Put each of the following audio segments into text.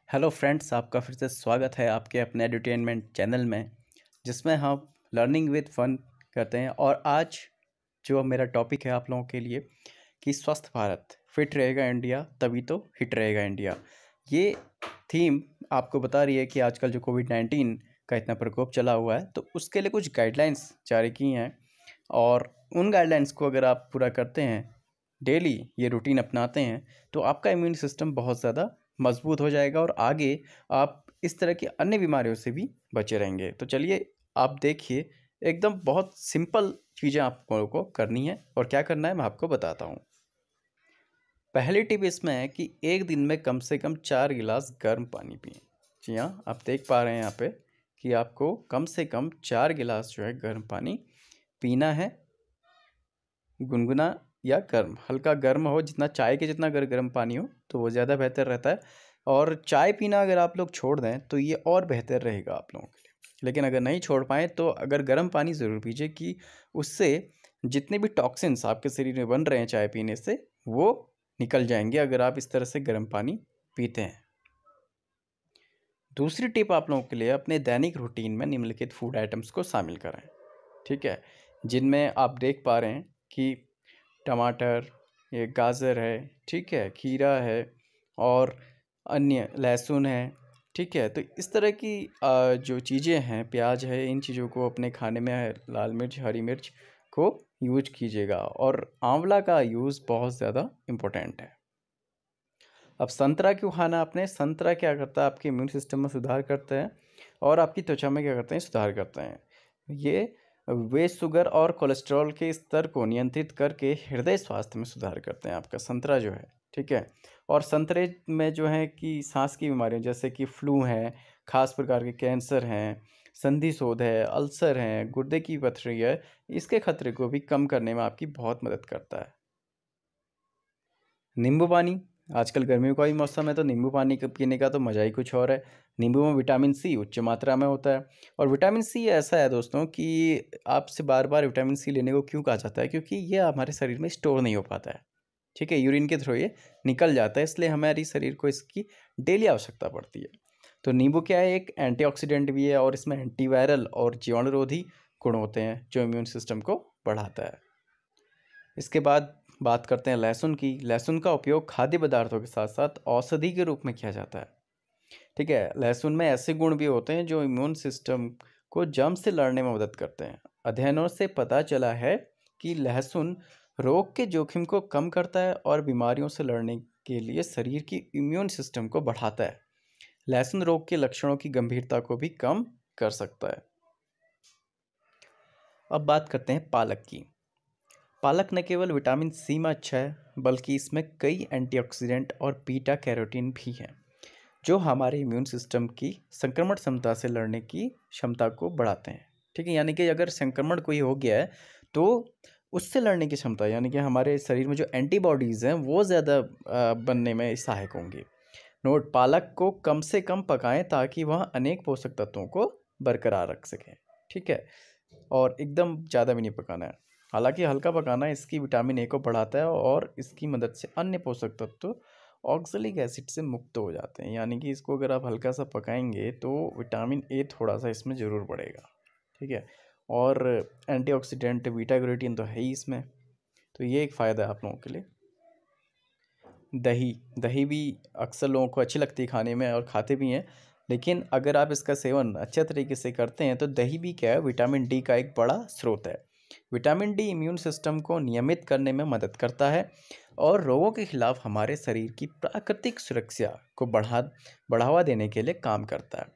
Hello friends, आपका फिर से स्वागत है आपके अपने एडुटेनमेंट चैनल में, जिसमें हम लर्निंग विद फन करते हैं। और आज जो मेरा टॉपिक है आप लोगों के लिए कि स्वस्थ भारत, फिट रहेगा इंडिया तभी तो हिट रहेगा इंडिया। ये थीम आपको बता रही है कि आजकल जो कोविड-19 का इतना प्रकोप चला हुआ है, तो उसके लिए कुछ गाइडलाइंस जारी की हैं। और उन गाइडलाइंस को अगर आप पूरा करते हैं, डेली ये रूटीन अपनाते हैं, तो आपका इम्यून सिस्टम बहुत ज़्यादा मजबूत हो जाएगा और आगे आप इस तरह की अन्य बीमारियों से भी बचे रहेंगे। तो चलिए आप देखिए, एकदम बहुत सिंपल चीज़ें आपको को करनी है और क्या करना है मैं आपको बताता हूँ। पहली टिप इसमें है कि एक दिन में कम से कम 4 गिलास गर्म पानी पिएं। जी हाँ, आप देख पा रहे हैं यहाँ पे कि आपको कम से कम 4 गिलास जो है गर्म पानी पीना है। गुनगुना या गर्म, हल्का गर्म हो, जितना चाय के जितना अगर गर्म पानी हो तो वो ज़्यादा बेहतर रहता है। और चाय पीना अगर आप लोग छोड़ दें तो ये और बेहतर रहेगा आप लोगों के लिए। लेकिन अगर नहीं छोड़ पाएँ तो अगर गर्म पानी ज़रूर पीजिए कि उससे जितने भी टॉक्सिन्स आपके शरीर में बन रहे हैं चाय पीने से, वो निकल जाएंगे अगर आप इस तरह से गर्म पानी पीते हैं। दूसरी टिप आप लोगों के लिए, अपने दैनिक रूटीन में निम्नलिखित फूड आइटम्स को शामिल करें। ठीक है, जिनमें आप देख पा रहे हैं कि टमाटर, ये गाजर है, ठीक है, खीरा है और अन्य लहसुन है, ठीक है। तो इस तरह की जो चीज़ें हैं, प्याज है, इन चीज़ों को अपने खाने में, लाल मिर्च, हरी मिर्च को यूज कीजिएगा। और आंवला का यूज़ बहुत ज़्यादा इम्पोर्टेंट है। अब संतरा क्यों खाना आपने? संतरा क्या करता है, आपके इम्यून सिस्टम में सुधार करते हैं और आपकी त्वचा में क्या करते हैं, सुधार करते हैं। ये वे शुगर और कोलेस्ट्रॉल के स्तर को नियंत्रित करके हृदय स्वास्थ्य में सुधार करते हैं आपका संतरा जो है, ठीक है। और संतरे में जो है कि सांस की बीमारियां जैसे कि फ्लू है, खास प्रकार के कैंसर हैं, संधि शोथ है, अल्सर हैं, गुर्दे की पथरी है, इसके खतरे को भी कम करने में आपकी बहुत मदद करता है। नींबू पानी, आजकल गर्मियों का भी मौसम है तो नींबू पानी पीने का तो मज़ा ही कुछ और है। नींबू में विटामिन सी उच्च मात्रा में होता है। और विटामिन सी ऐसा है दोस्तों कि आपसे बार बार विटामिन सी लेने को क्यों कहा जाता है, क्योंकि ये हमारे शरीर में स्टोर नहीं हो पाता है, ठीक है। यूरिन के थ्रू ये निकल जाता है, इसलिए हमारी शरीर को इसकी डेली आवश्यकता पड़ती है। तो नींबू क्या है, एक एंटीऑक्सीडेंट भी है और इसमें एंटीवायरल और जीवाणुरोधी गुण होते हैं जो इम्यून सिस्टम को बढ़ाता है। इसके बाद बात करते हैं लहसुन की। लहसुन का उपयोग खाद्य पदार्थों के साथ साथ औषधि के रूप में किया जाता है, ठीक है। लहसुन में ऐसे गुण भी होते हैं जो इम्यून सिस्टम को जर्म से लड़ने में मदद करते हैं। अध्ययनों से पता चला है कि लहसुन रोग के जोखिम को कम करता है और बीमारियों से लड़ने के लिए शरीर की इम्यून सिस्टम को बढ़ाता है। लहसुन रोग के लक्षणों की गंभीरता को भी कम कर सकता है। अब बात करते हैं पालक की। पालक न केवल विटामिन सी में अच्छा है, बल्कि इसमें कई एंटीऑक्सीडेंट और बीटा कैरोटीन भी हैं जो हमारे इम्यून सिस्टम की संक्रमण क्षमता से लड़ने की क्षमता को बढ़ाते हैं, ठीक है। यानी कि अगर संक्रमण कोई हो गया है तो उससे लड़ने की क्षमता, यानी कि हमारे शरीर में जो एंटीबॉडीज़ हैं वो ज़्यादा बनने में सहायक होंगी। नोट, पालक को कम से कम पकाएं ताकि वह अनेक पोषक तत्वों को बरकरार रख सकें, ठीक है। और एकदम ज़्यादा भी नहीं पकाना है, हालांकि हल्का पकाना इसकी विटामिन ए को बढ़ाता है और इसकी मदद से अन्य पोषक तत्व ऑक्सैलिक एसिड से मुक्त हो जाते हैं। यानी कि इसको अगर आप हल्का सा पकाएंगे तो विटामिन ए थोड़ा सा इसमें ज़रूर बढ़ेगा, ठीक है। और एंटीऑक्सीडेंट बीटा कैरोटीन तो है ही इसमें, तो ये एक फ़ायदा है आप लोगों के लिए। दही, दही भी अक्सर लोगों को अच्छी लगती है खाने में और खाते भी हैं, लेकिन अगर आप इसका सेवन अच्छे तरीके से करते हैं तो दही भी क्या है, विटामिन डी का एक बड़ा स्रोत है। विटामिन डी इम्यून सिस्टम को नियमित करने में मदद करता है और रोगों के खिलाफ हमारे शरीर की प्राकृतिक सुरक्षा को बढ़ावा देने के लिए काम करता है।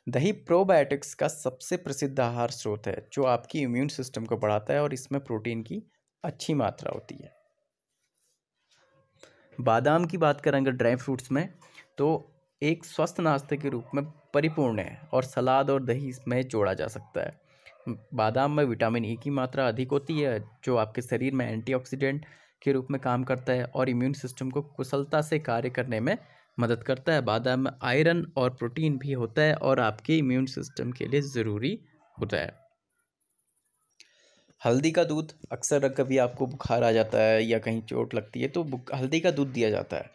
दही प्रोबायोटिक्स का सबसे प्रसिद्ध आहार स्रोत है जो आपकी इम्यून सिस्टम को बढ़ाता है और इसमें प्रोटीन की अच्छी मात्रा होती है। बादाम की बात करें अगर ड्राई फ्रूट्स में, तो एक स्वस्थ नाश्ते के रूप में परिपूर्ण है और सलाद और दही इसमें जोड़ा जा सकता है। बादाम में विटामिन ई की मात्रा अधिक होती है जो आपके शरीर में एंटीऑक्सीडेंट के रूप में काम करता है और इम्यून सिस्टम को कुशलता से कार्य करने में मदद करता है। बादाम में आयरन और प्रोटीन भी होता है और आपके इम्यून सिस्टम के लिए ज़रूरी होता है। हल्दी का दूध, अक्सर कभी आपको बुखार आ जाता है या कहीं चोट लगती है तो हल्दी का दूध दिया जाता है।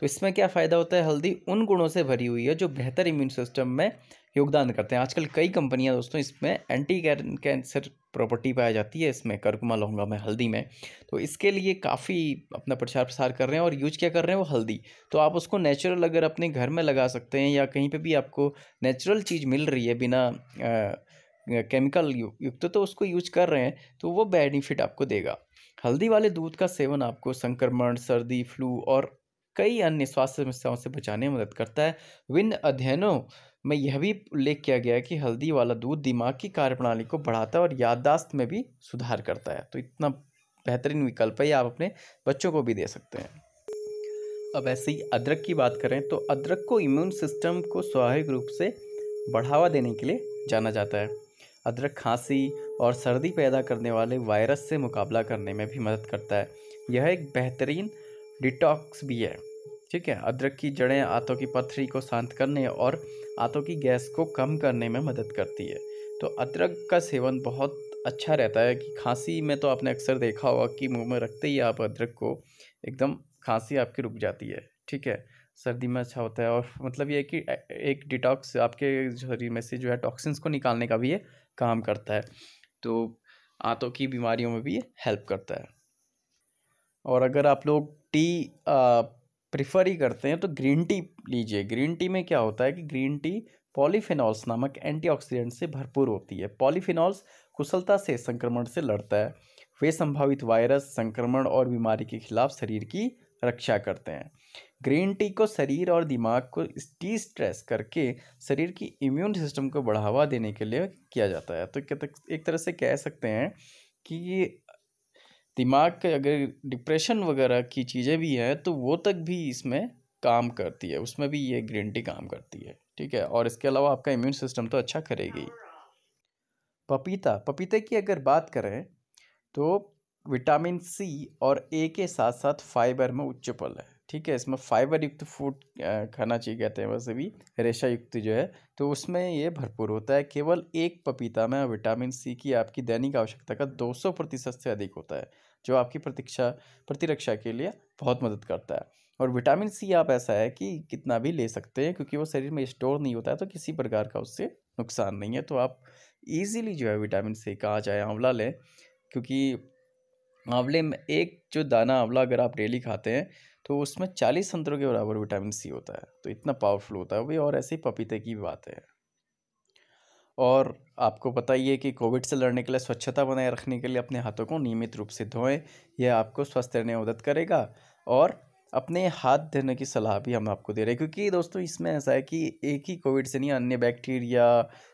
तो इसमें क्या फ़ायदा होता है, हल्दी उन गुणों से भरी हुई है जो बेहतर इम्यून सिस्टम में योगदान करते हैं। आजकल कई कंपनियां दोस्तों इसमें एंटी कैंसर प्रॉपर्टी पाई जाती है, इसमें करकुमा लौंगा में, हल्दी में। तो इसके लिए काफ़ी अपना प्रचार प्रसार कर रहे हैं और यूज क्या कर रहे हैं, वो हल्दी। तो आप उसको नेचुरल अगर अपने घर में लगा सकते हैं या कहीं पे भी आपको नेचुरल चीज़ मिल रही है बिना केमिकल युक्त, तो उसको यूज कर रहे हैं तो वो बेनिफिट आपको देगा। हल्दी वाले दूध का सेवन आपको संक्रमण, सर्दी, फ्लू और कई अन्य स्वास्थ्य समस्याओं से बचाने में मदद करता है। विभिन्न अध्ययनों में यह भी उल्लेख किया गया है कि हल्दी वाला दूध दिमाग की कार्यप्रणाली को बढ़ाता है और याददाश्त में भी सुधार करता है। तो इतना बेहतरीन विकल्प है, ये आप अपने बच्चों को भी दे सकते हैं। अब ऐसे ही अदरक की बात करें तो अदरक को इम्यून सिस्टम को स्वाभाविक रूप से बढ़ावा देने के लिए जाना जाता है। अदरक खांसी और सर्दी पैदा करने वाले वायरस से मुकाबला करने में भी मदद करता है। यह एक बेहतरीन डिटॉक्स भी है। ठीक है, अदरक की जड़ें आंतों की पथरी को शांत करने और आंतों की गैस को कम करने में मदद करती है। तो अदरक का सेवन बहुत अच्छा रहता है कि खांसी में तो आपने अक्सर देखा होगा कि मुंह में रखते ही आप अदरक को, एकदम खांसी आपकी रुक जाती है। ठीक है, सर्दी में अच्छा होता है और मतलब ये है कि एक डिटॉक्स आपके शरीर में से जो है टॉक्सिन्स को निकालने का भी ये काम करता है। तो आंतों की बीमारियों में भी ये हेल्प करता है। और अगर आप लोग टी प्रिफर ही करते हैं तो ग्रीन टी लीजिए। ग्रीन टी में क्या होता है कि ग्रीन टी पॉलीफेनॉल्स नामक एंटीऑक्सीडेंट से भरपूर होती है। पॉलीफेनॉल्स कुशलता से संक्रमण से लड़ता है। वे संभावित वायरस, संक्रमण और बीमारी के खिलाफ शरीर की रक्षा करते हैं। ग्रीन टी को शरीर और दिमाग को डी स्ट्रेस करके शरीर की इम्यून सिस्टम को बढ़ावा देने के लिए किया जाता है। तो एक तरह से कह सकते हैं कि दिमाग के अगर डिप्रेशन वगैरह की चीज़ें भी हैं तो वो तक भी इसमें काम करती है, उसमें भी ये ग्रीन टी काम करती है। ठीक है, और इसके अलावा आपका इम्यून सिस्टम तो अच्छा करेगी। पपीते की अगर बात करें तो विटामिन सी और ए के साथ साथ फाइबर में उच्च पल है। ठीक है, इसमें फाइबर युक्त फूड खाना चाहिए, कहते हैं वैसे भी रेशा युक्त जो है, तो उसमें ये भरपूर होता है। केवल एक पपीता में विटामिन सी की आपकी दैनिक आवश्यकता का 200% से अधिक होता है, जो आपकी प्रतिरक्षा के लिए बहुत मदद करता है। और विटामिन सी आप ऐसा है कि कितना भी ले सकते हैं क्योंकि वो शरीर में स्टोर नहीं होता है, तो किसी प्रकार का उससे नुकसान नहीं है। तो आप इजीली जो है विटामिन सी का, चाहे आंवला लें, क्योंकि आंवले में एक जो दाना आंवला अगर आप डेली खाते हैं तो उसमें 40 संतरों के बराबर विटामिन सी होता है। तो इतना पावरफुल होता है भाई। और ऐसे ही पपीते की भी बात है। और आपको पता ही है कि कोविड से लड़ने के लिए, स्वच्छता बनाए रखने के लिए अपने हाथों को नियमित रूप से धोएं। यह आपको स्वस्थ रहने में मदद करेगा। और अपने हाथ धोने की सलाह भी हम आपको दे रहे हैं, क्योंकि दोस्तों इसमें ऐसा है कि एक ही कोविड से नहीं, अन्य बैक्टीरिया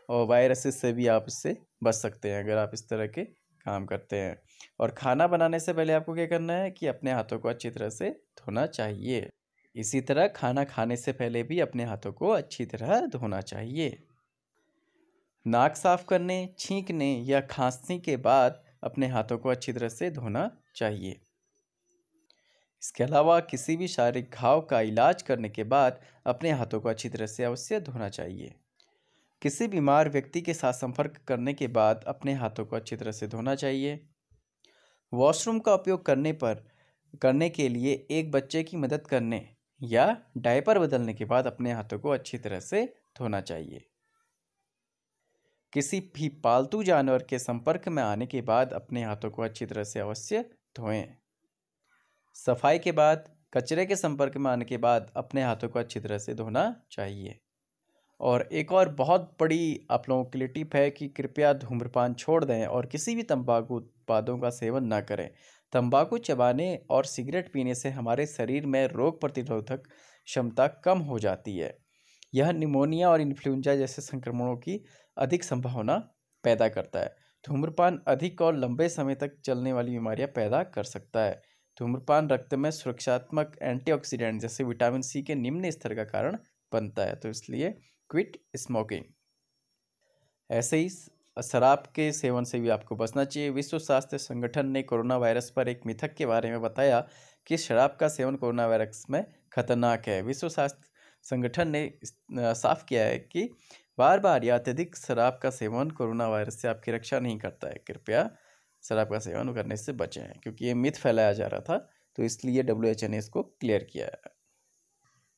और वायरसेस से भी आप इससे बच सकते हैं अगर आप इस तरह के काम करते हैं। और खाना बनाने से पहले आपको क्या करना है कि अपने हाथों को अच्छी तरह से धोना चाहिए। इसी तरह खाना खाने से पहले भी अपने हाथों को अच्छी तरह धोना चाहिए। नाक साफ करने, छींकने या खांसने के बाद अपने हाथों को अच्छी तरह से धोना चाहिए। इसके अलावा किसी भी शारीरिक घाव का इलाज करने के बाद अपने हाथों को अच्छी तरह से अवश्य धोना चाहिए। किसी बीमार व्यक्ति के साथ संपर्क करने के बाद अपने हाथों को अच्छी तरह से धोना चाहिए। वॉशरूम का उपयोग करने के लिए एक बच्चे की मदद करने या डायपर बदलने के बाद अपने हाथों को अच्छी तरह से धोना चाहिए। किसी भी पालतू जानवर के संपर्क में आने के बाद अपने हाथों को अच्छी तरह से अवश्य धोएं। सफाई के बाद, कचरे के संपर्क में आने के बाद अपने हाथों को अच्छी तरह से धोना चाहिए। और एक और बहुत बड़ी आप लोगों के लिए टिप है कि कृपया धूम्रपान छोड़ दें और किसी भी तंबाकू उत्पादों का सेवन न करें। तंबाकू चबाने और सिगरेट पीने से हमारे शरीर में रोग प्रतिरोधक क्षमता कम हो जाती है। यह निमोनिया और इन्फ्लुएंजा जैसे संक्रमणों की अधिक संभावना पैदा करता है। धूम्रपान अधिक और लंबे समय तक चलने वाली बीमारियां पैदा कर सकता है। धूम्रपान रक्त में सुरक्षात्मक एंटीऑक्सीडेंट जैसे विटामिन सी के निम्न स्तर का कारण बनता है, तो इसलिए क्विट स्मोकिंग। ऐसे ही शराब के सेवन से भी आपको बचना चाहिए। विश्व स्वास्थ्य संगठन ने कोरोना वायरस पर एक मिथक के बारे में बताया कि शराब का सेवन कोरोना वायरस में खतरनाक है। विश्व स्वास्थ्य संगठन ने साफ किया है कि बार बार या अत्यधिक शराब का सेवन कोरोना वायरस से आपकी रक्षा नहीं करता है। कृपया शराब का सेवन करने से बचें, क्योंकि ये मिथ फैलाया जा रहा था, तो इसलिए WHO ने इसको क्लियर किया है।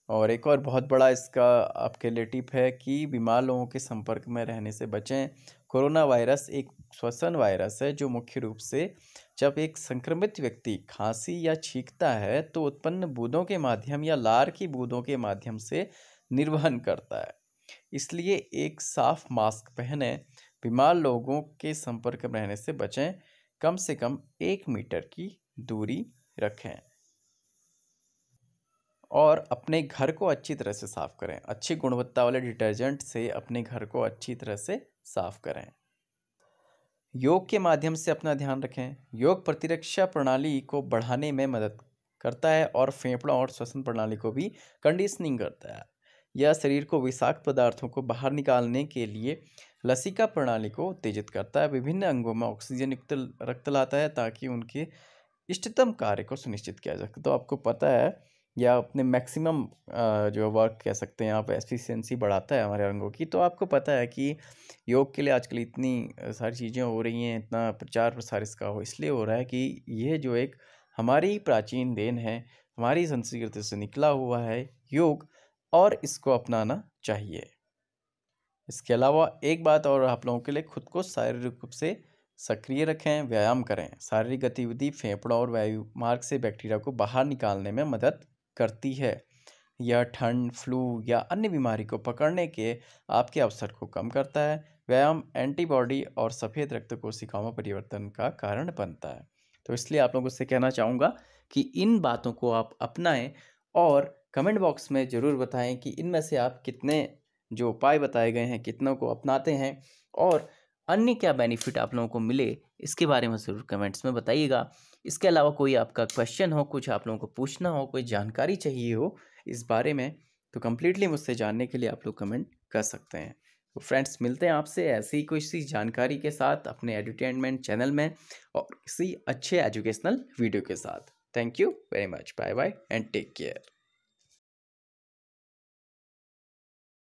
और एक और बहुत बड़ा इसका आपके लिए टिप है कि बीमार लोगों के संपर्क में रहने से बचें। कोरोना वायरस एक श्वसन वायरस है जो मुख्य रूप से जब एक संक्रमित व्यक्ति खांसी या छींकता है तो उत्पन्न बूंदों के माध्यम या लार की बूंदों के माध्यम से निर्वहन करता है। इसलिए एक साफ मास्क पहनें, बीमार लोगों के संपर्क में रहने से बचें, कम से कम 1 मीटर की दूरी रखें और अपने घर को अच्छी तरह से साफ करें। अच्छी गुणवत्ता वाले डिटर्जेंट से अपने घर को अच्छी तरह से साफ करें। योग के माध्यम से अपना ध्यान रखें। योग प्रतिरक्षा प्रणाली को बढ़ाने में मदद करता है और फेफड़ों और श्वसन प्रणाली को भी कंडीशनिंग करता है। यह शरीर को विषाक्त पदार्थों को बाहर निकालने के लिए लसिका प्रणाली को उत्तेजित करता है। विभिन्न अंगों में ऑक्सीजन युक्त रक्त लाता है ताकि उनके इष्टतम कार्य को सुनिश्चित किया जा सके। तो आपको पता है या अपने मैक्सिमम जो वर्क कह सकते हैं आप, एफिशिएंसी बढ़ाता है हमारे अंगों की। तो आपको पता है कि योग के लिए आजकल इतनी सारी चीज़ें हो रही हैं, इतना प्रचार प्रसार इसका हो इसलिए हो रहा है कि ये जो एक हमारी प्राचीन देन है, हमारी संस्कृति से निकला हुआ है योग, और इसको अपनाना चाहिए। इसके अलावा एक बात और आप लोगों के लिए, खुद को शारीरिक रूप से सक्रिय रखें, व्यायाम करें। शारीरिक गतिविधि फेफड़ों और वायु मार्ग से बैक्टीरिया को बाहर निकालने में मदद करती है। यह ठंड, फ्लू या अन्य बीमारी को पकड़ने के आपके अवसर को कम करता है। व्यायाम एंटीबॉडी और सफ़ेद रक्त कोशिकाओं में परिवर्तन का कारण बनता है। तो इसलिए आप लोगों से कहना चाहूँगा कि इन बातों को आप अपनाएं और कमेंट बॉक्स में ज़रूर बताएं कि इनमें से आप कितने जो उपाय बताए गए हैं कितनों को अपनाते हैं और अन्य क्या बेनिफिट आप लोगों को मिले, इसके बारे में ज़रूर कमेंट्स में बताइएगा। इसके अलावा कोई आपका क्वेश्चन हो, कुछ आप लोगों को पूछना हो, कोई जानकारी चाहिए हो इस बारे में, तो कम्प्लीटली मुझसे जानने के लिए आप लोग कमेंट कर सकते हैं। तो फ्रेंड्स, मिलते हैं आपसे ऐसी ही कोई सी जानकारी के साथ अपने एडुटेनमेंट चैनल में और किसी अच्छे एजुकेशनल वीडियो के साथ। Thank you very much. Bye bye and take care.